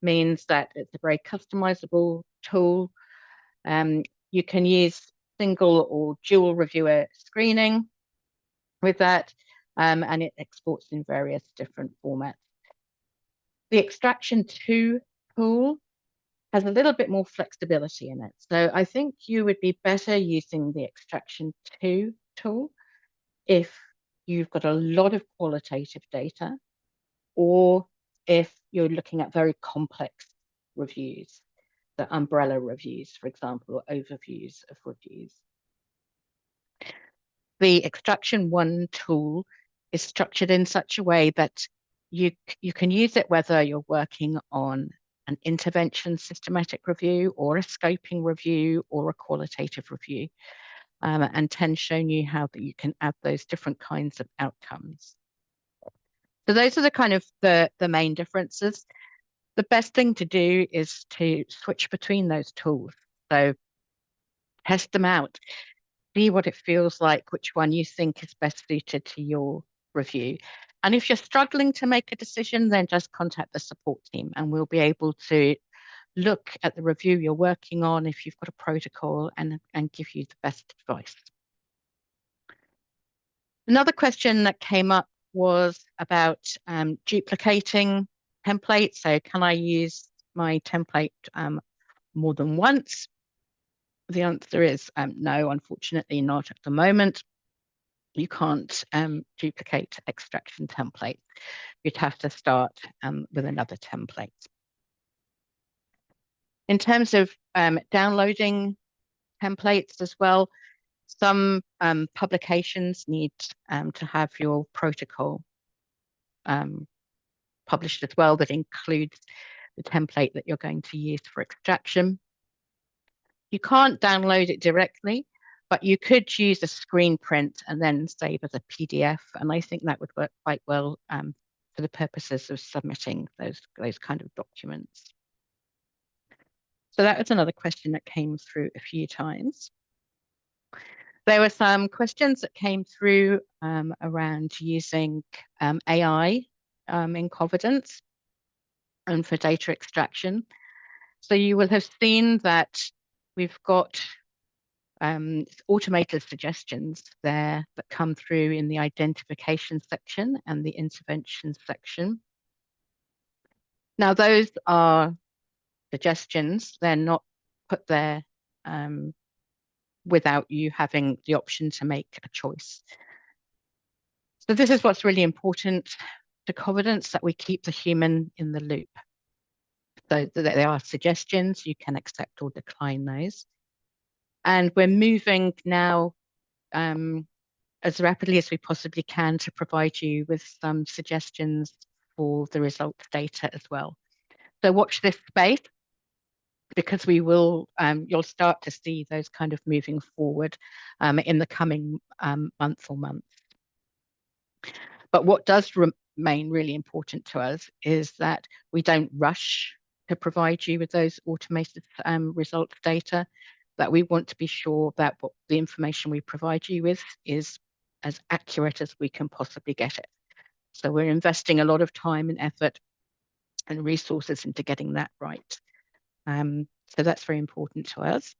means that it's a very customizable tool. You can use single or dual reviewer screening with that. and it exports in various different formats. The extraction 2 tool has a little bit more flexibility in it. So I think you would be better using the extraction 2 tool if you've got a lot of qualitative data, or if you're looking at very complex reviews, the umbrella reviews, for example, or overviews of reviews. The extraction 1 tool is structured in such a way that you can use it whether you're working on an intervention systematic review or a scoping review or a qualitative review, and 10 shown you how that you can add those different kinds of outcomes. So those are the kind of the main differences. The best thing to do is to switch between those tools. So test them out, see what it feels like, which one you think is best suited to your review. And if you're struggling to make a decision, then just contact the support team and we'll be able to look at the review you're working on if you've got a protocol and give you the best advice. Another question that came up was about duplicating templates. So can I use my template more than once? The answer is no, unfortunately not at the moment. You can't duplicate extraction templates. You'd have to start with another template. In terms of downloading templates as well, some publications need to have your protocol published as well that includes the template that you're going to use for extraction. You can't download it directly, but you could use a screen print and then save as a PDF. And I think that would work quite well for the purposes of submitting those kind of documents. So that was another question that came through a few times. There were some questions that came through around using AI in Covidence and for data extraction. So you will have seen that we've got automated suggestions there that come through in the identification section and the intervention section. Now, those are suggestions. They're not put there without you having the option to make a choice. So this is what's really important to Covidence, that we keep the human in the loop. So there are suggestions, you can accept or decline those. And we're moving now as rapidly as we possibly can to provide you with some suggestions for the results data as well. So watch this space, because we will, you'll start to see those kind of moving forward in the coming month or months. But what does remain really important to us is that we don't rush to provide you with those automated results data, that we want to be sure that what the information we provide you with is as accurate as we can possibly get it. So we're investing a lot of time and effort and resources into getting that right. So that's very important to us.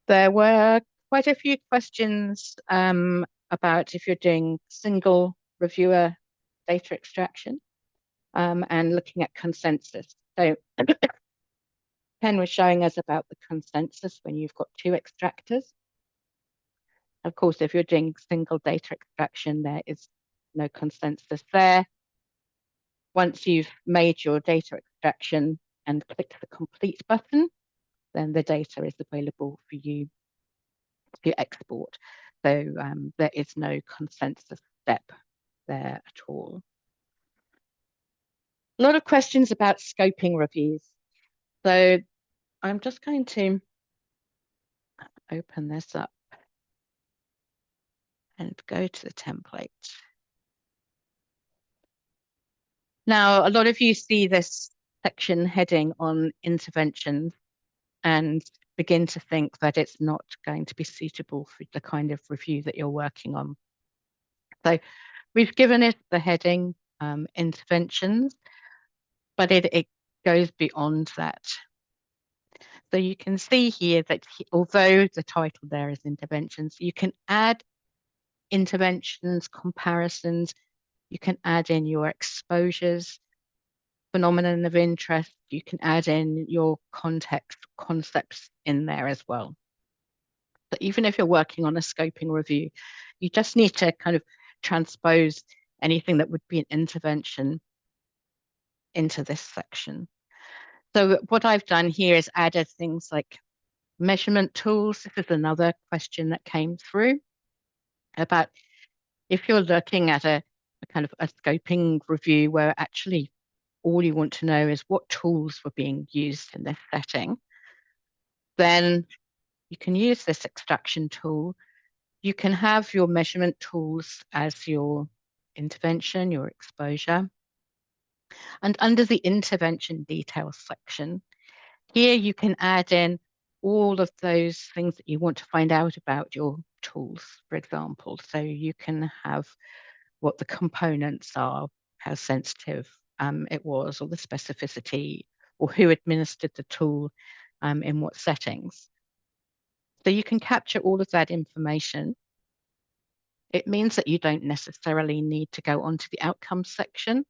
There were quite a few questions about if you're doing single reviewer data extraction and looking at consensus. So Ken was showing us about the consensus when you've got two extractors. Of course, if you're doing single data extraction, there is no consensus there. Once you've made your data extraction and click the complete button, then the data is available for you to export. So there is no consensus step there at all. A lot of questions about scoping reviews. So I'm just going to open this up and go to the template. Now, a lot of you see this section heading on interventions and begin to think that it's not going to be suitable for the kind of review that you're working on. So we've given it the heading interventions, but it goes beyond that. So you can see here that although the title there is interventions, you can add interventions, comparisons. You can add in your exposures, phenomenon of interest. You can add in your context concepts in there as well. But even if you're working on a scoping review, you just need to kind of transpose anything that would be an intervention into this section. So what I've done here is added things like measurement tools. This is another question that came through about if you're looking at a kind of a scoping review where actually all you want to know is what tools were being used in this setting, then you can use this extraction tool. You can have your measurement tools as your intervention, your exposure. And under the intervention details section, here you can add in all of those things that you want to find out about your tools, for example. So you can have what the components are, how sensitive it was, or the specificity, or who administered the tool in what settings. So you can capture all of that information. It means that you don't necessarily need to go onto the outcome section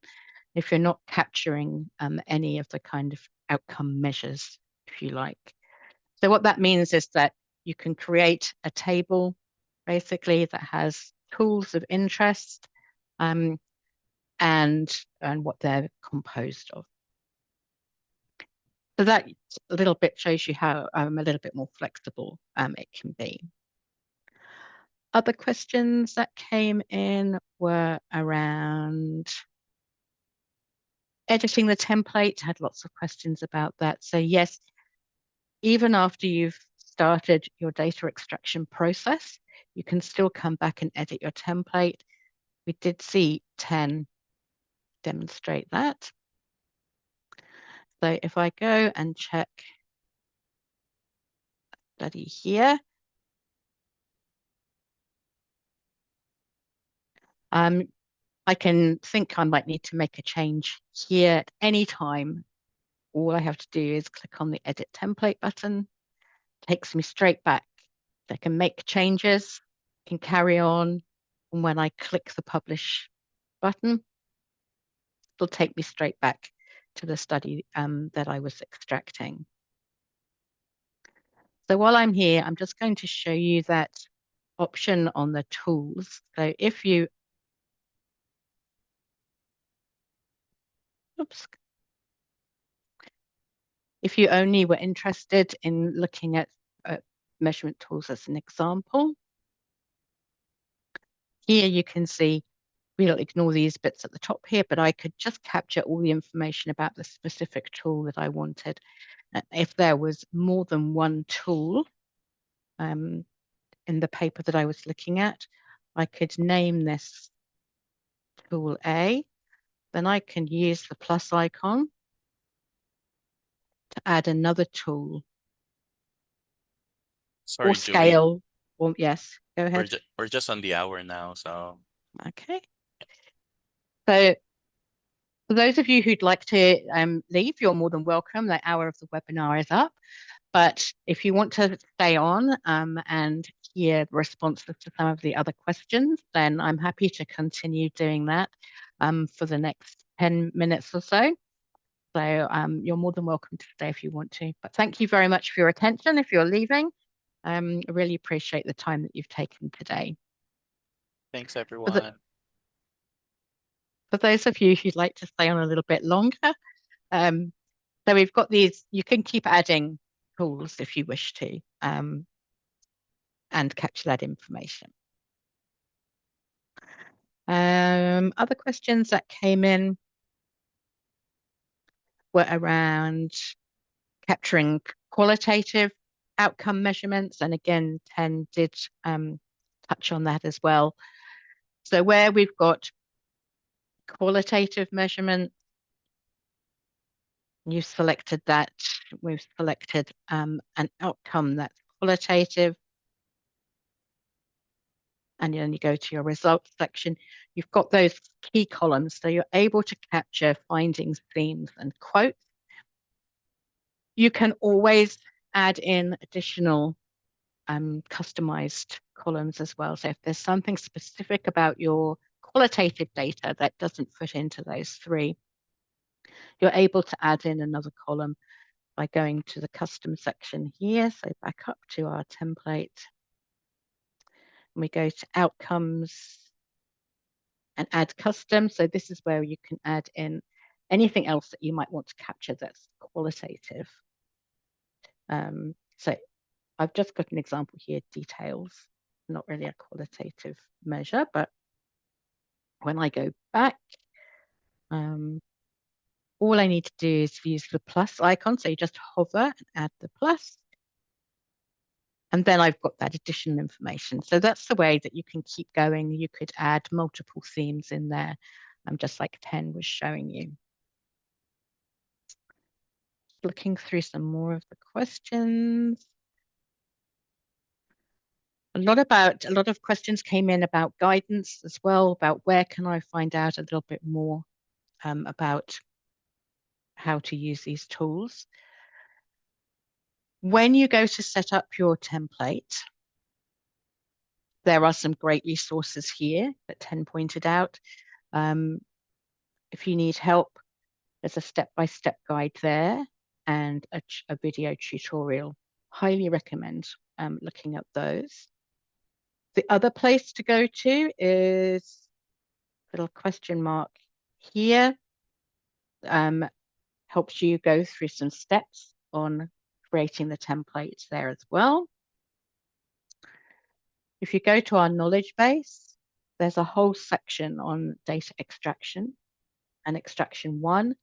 if you're not capturing any of the kind of outcome measures, if you like. So what that means is that you can create a table basically that has tools of interest um, and what they're composed of. So that a little bit shows you how a little bit more flexible it can be. Other questions that came in were around editing the template. I had lots of questions about that. So yes, even after you've started your data extraction process, you can still come back and edit your template. We did see 10 demonstrate that. So if I go and check study here, I can think I might need to make a change here at any time. All I have to do is click on the edit template button, takes me straight back. I can make changes, can carry on. And when I click the publish button, it'll take me straight back to the study that I was extracting. So while I'm here, I'm just going to show you that option on the tools. So if you, oops, if you only were interested in looking at measurement tools as an example, here you can see we'll ignore these bits at the top here, but I could just capture all the information about the specific tool that I wanted. If there was more than one tool in the paper that I was looking at, I could name this tool A. Then I can use the plus icon to add another tool or Sorry, Julie. scale. Or yes, go We're ahead. just we're just on the hour now, so Okay. So for those of you who'd like to leave, you're more than welcome. The hour of the webinar is up. But if you want to stay on and hear responses to some of the other questions, then I'm happy to continue doing that for the next 10 minutes or so. So you're more than welcome to stay if you want to. But thank you very much for your attention if you're leaving. I really appreciate the time that you've taken today. thanks For, the, everyone. for those of you who'd like to stay on a little bit longer, um, so we've got these, you can keep adding tools if you wish to and capture that information. Other questions that came in were around capturing qualitative outcome measurements. And again, 10 did touch on that as well. So where we've got qualitative measurement, you've selected that. We've selected an outcome that's qualitative. And then you go to your results section. You've got those key columns, so you're able to capture findings, themes, and quotes. You can always add in additional customized columns as well. So if there's something specific about your qualitative data that doesn't fit into those three, you're able to add in another column by going to the custom section here. So back up to our template. And we go to outcomes and add custom. So this is where you can add in anything else that you might want to capture that's qualitative. So I've just got an example here, details, not really a qualitative measure, but when I go back, all I need to do is use the plus icon. So you just hover and add the plus, and then I've got that additional information. So that's the way that you can keep going. You could add multiple themes in there, just like Pen was showing you. Looking through some more of the questions. A lot of questions came in about guidance as well, about where can I find out a little bit more about how to use these tools. When you go to set up your template, there are some great resources here that Ten pointed out. If you need help, there's a step-by-step guide there and a video tutorial. Highly recommend looking at those. The other place to go to is little question mark here. Helps you go through some steps on creating the templates there as well. If you go to our knowledge base, there's a whole section on data extraction and extraction one.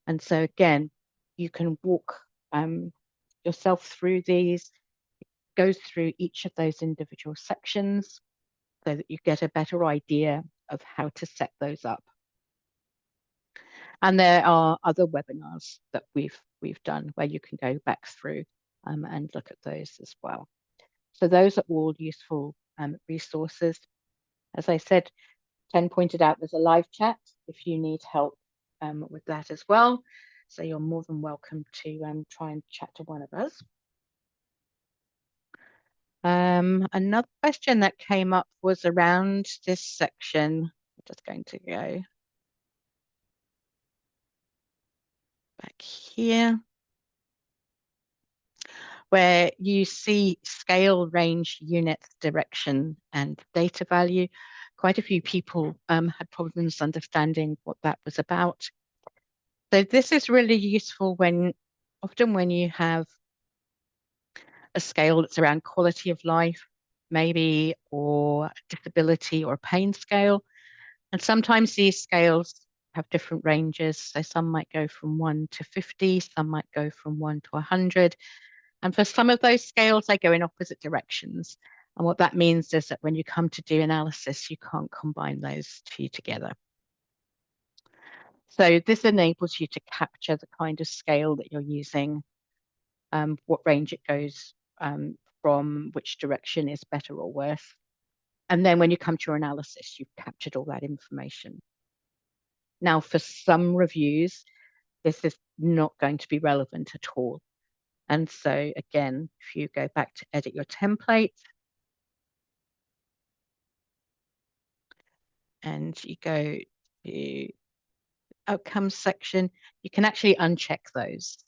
And so again, you can walk yourself through these, go through each of those individual sections so that you get a better idea of how to set those up. And there are other webinars that we've done where you can go back through and look at those as well. So those are all useful resources. As I said, Ken pointed out there's a live chat if you need help with that as well. So you're more than welcome to try and chat to one of us. Another question that came up was around this section. I'm just going to go back here, where you see scale, range, units, direction, and data value. Quite a few people had problems understanding what that was about. So this is really useful often when you have a scale that's around quality of life, maybe, or disability or pain scale. And sometimes these scales have different ranges. So some might go from 1 to 50, some might go from 1 to 100. And for some of those scales, they go in opposite directions. And what that means is that when you come to do analysis, you can't combine those two together. So this enables you to capture the kind of scale that you're using, what range it goes from, which direction is better or worse. And then when you come to your analysis, you've captured all that information. Now, for some reviews, this is not going to be relevant at all. And so again, if you go back to edit your template and you go to outcomes section, you can actually uncheck those.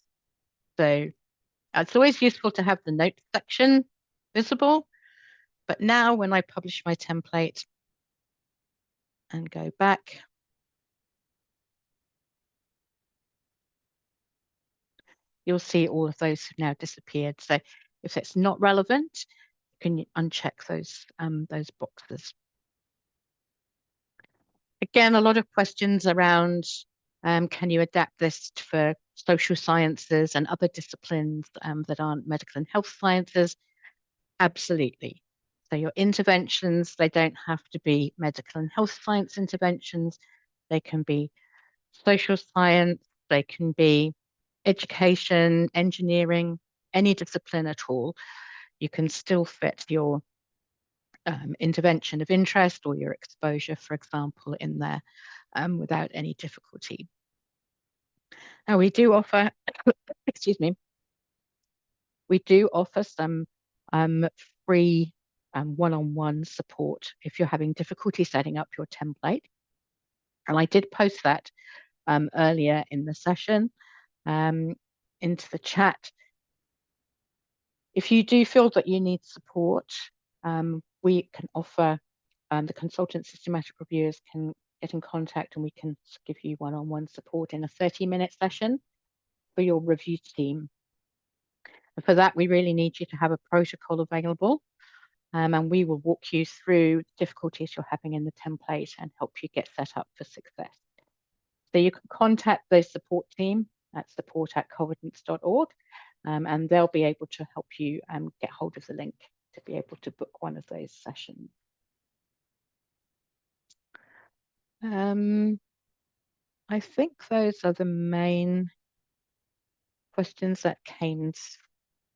So it's always useful to have the notes section visible. But now when I publish my template and go back, you'll see all of those have now disappeared. So if it's not relevant, you can uncheck those boxes. Again, a lot of questions around can you adapt this for social sciences and other disciplines that aren't medical and health sciences? Absolutely. So your interventions, they don't have to be medical and health science interventions. They can be social science, they can be education, engineering, any discipline at all. You can still fit your intervention of interest or your exposure, for example, in there without any difficulty. Now we do offer, excuse me, we do offer some free one-on-one support if you're having difficulty setting up your template. And I did post that earlier in the session into the chat. If you do feel that you need support, we can offer, the consultant systematic reviewers can get in contact and we can give you one-on-one support in a 30-minute session for your review team. And for that, we really need you to have a protocol available, and we will walk you through the difficulties you're having in the template and help you get set up for success. So you can contact the support team at support@covidence.org, and they'll be able to help you get hold of the link to be able to book one of those sessions. I think those are the main questions that came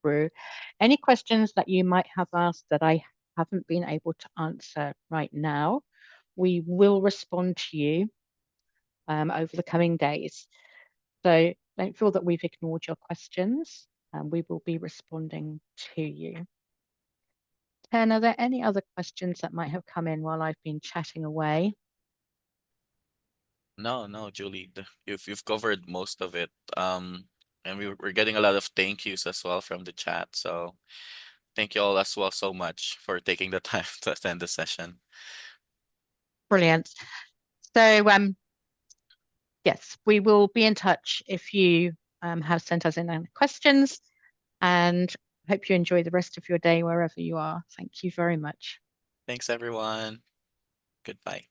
through. Any questions that you might have asked that I haven't been able to answer right now, we will respond to you over the coming days. So don't feel that we've ignored your questions, and we will be responding to you. Ken, are there any other questions that might have come in while I've been chatting away? No, Julie, you've covered most of it. And we're getting a lot of thank yous as well from the chat. So thank you all as well so much for taking the time to attend the session. Brilliant. So yes, we will be in touch if you have sent us in any questions, and hope you enjoy the rest of your day wherever you are. Thank you very much. Thanks, everyone. Goodbye.